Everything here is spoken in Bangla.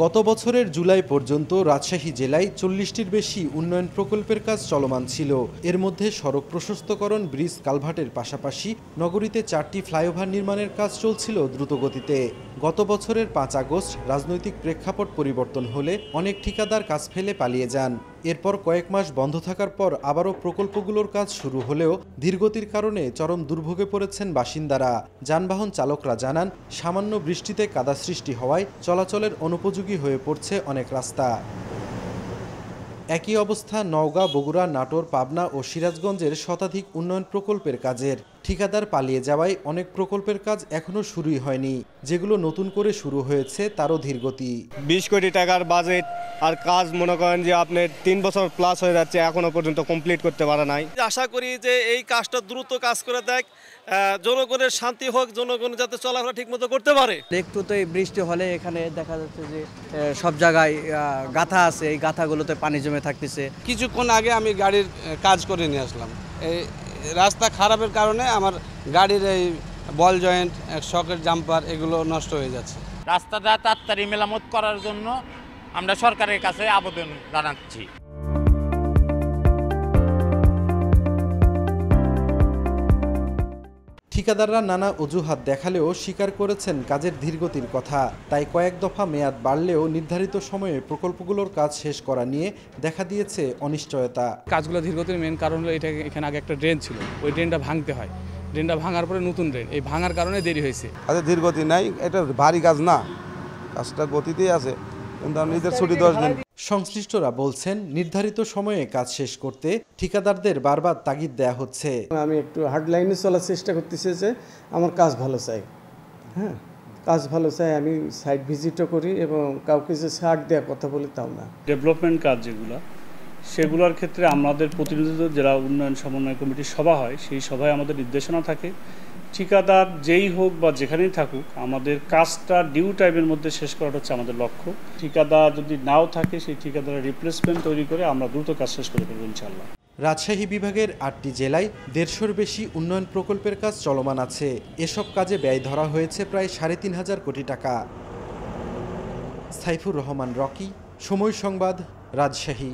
গত বছরের জুলাই পর্যন্ত রাজশাহী জেলায় ৪০টির বেশি উন্নয়ন প্রকল্পের কাজ চলমান ছিল। এর মধ্যে সড়ক প্রশস্তকরণ, ব্রিজ কালভার্টের পাশাপাশি নগরীতে 4টি ফ্লাইওভার নির্মাণের কাজ চলছিল দ্রুতগতিতে। গত বছরের ৫ আগস্ট রাজনৈতিক প্রেক্ষাপট পরিবর্তন হলে অনেক ঠিকাদার কাজ ফেলে পালিয়ে যান। এরপর কয়েক মাস বন্ধ থাকার পর আবারও প্রকল্পগুলোর কাজ শুরু হলেও ধীরগতির কারণে চরম দুর্ভোগে পড়েছেন বাসিন্দারা। যানবাহন চালকরা জানান, সামান্য বৃষ্টিতে কাদা সৃষ্টি হওয়ায় চলাচলের অনুপযোগী হয়ে পড়ছে অনেক রাস্তা। একই অবস্থা নওগাঁ, বগুড়া, নাটোর, পাবনা ও সিরাজগঞ্জের শতাধিক উন্নয়ন প্রকল্পের কাজের। ঠিকাদার পালিয়ে যাওয়ায় অনেক প্রকল্পের কাজ এখনও শুরুই হয়নি। যেগুলো নতুন করে শুরু হয়েছে তারও ধীরগতি। 20 কোটি টাকার বাজেট আর কাজ মনে করেন যে আপনার 3 বছর প্লাস হয়ে যাচ্ছে, এখনো পর্যন্ত কমপ্লিট করতে পারে নাই। আশা করি যে এই কাজটা দ্রুত কাজ করে দেয়, জনগণের শান্তি হোক, জনগণ যাতে চলাফেরা ঠিকমতো করতে পারে। একটু তো বৃষ্টি হলে এখানে দেখা যাচ্ছে যে সব জায়গায় গাথা আছে, এই গাথাগুলোতে পানি জমে থাকতেছে। কিছুক্ষণ আগে আমি গাড়ির কাজ করে নিয়ে আসলাম। এই রাস্তা খারাপের কারণে আমার গাড়ির এই বল জয়েন্ট, শকের জাম্পার এগুলো নষ্ট হয়ে যাচ্ছে। রাস্তাটা তাড়াতাড়ি মেরামত করার জন্য আমরা সরকারের কাছে আবেদন জানাচ্ছি। ঠিকাদাররা নানা অজুহাত দেখালেও স্বীকার করেছেন কাজের ধীরগতির কথা। তাই কয়েক দফা মেয়াদ বাড়লেও নির্ধারিত সময়ে প্রকল্পগুলোর কাজ শেষ করা নিয়ে দেখা দিয়েছে অনিশ্চয়তা। কাজগুলো ধীরগতির মেন কারণ হলো এখানে আগে একটা ড্রেন ছিল, ওই ড্রেনটা ভাঙতে হয়। ড্রেনটা ভাঙার পরে নতুন ড্রেন, এই ভাঙার কারণে দেরি হয়েছে। কাজের ধীরগতি নাই, এটা ভারী কাজ না, কাজটা গতিতেই আছে, কিন্তু নিজের ছুটি 10 দিন। সংশ্লিষ্টরা বলছেন, নির্ধারিত সময়ে কাজ শেষ করতে ঠিকাদারদের বারবার তাগিদ দেয়া হচ্ছে। আমি একটু হার্ড লাইনে চলার চেষ্টা করতেছি যে আমার কাজ ভালো চাই, হ্যাঁ কাজ ভালো চাই। আমি সাইট ভিজিটও করি এবং কাউকে যে ছাড় দেওয়ার কথা বলি তাও না। ডেভেলপমেন্ট কাজ সেগুলোর ক্ষেত্রে আমাদের প্রতিনিধিত্ব জেলা উন্নয়ন সমন্বয় কমিটির সভা হয়, সেই সভায় আমাদের নির্দেশনা থাকে ঠিকাদার যেই হোক বা যেখানেই থাকুক আমাদের কাজটা ডিউ টাইমের মধ্যে শেষ করাটা হচ্ছে আমাদের লক্ষ্য। ঠিকাদার যদি নাও থাকে সেই ঠিকাদারের রিপ্লেসমেন্ট তৈরি করে আমরা দ্রুত কাজ শেষ করে ফেলব ইনশাআল্লাহ। রাজশাহী বিভাগের 8টি জেলায় 150-র বেশি উন্নয়ন প্রকল্পের কাজ চলমান আছে। এসব কাজে ব্যয় ধরা হয়েছে প্রায় 3.5 কোটি টাকা। সাইফুর রহমান রকি, সময় সংবাদ, রাজশাহী।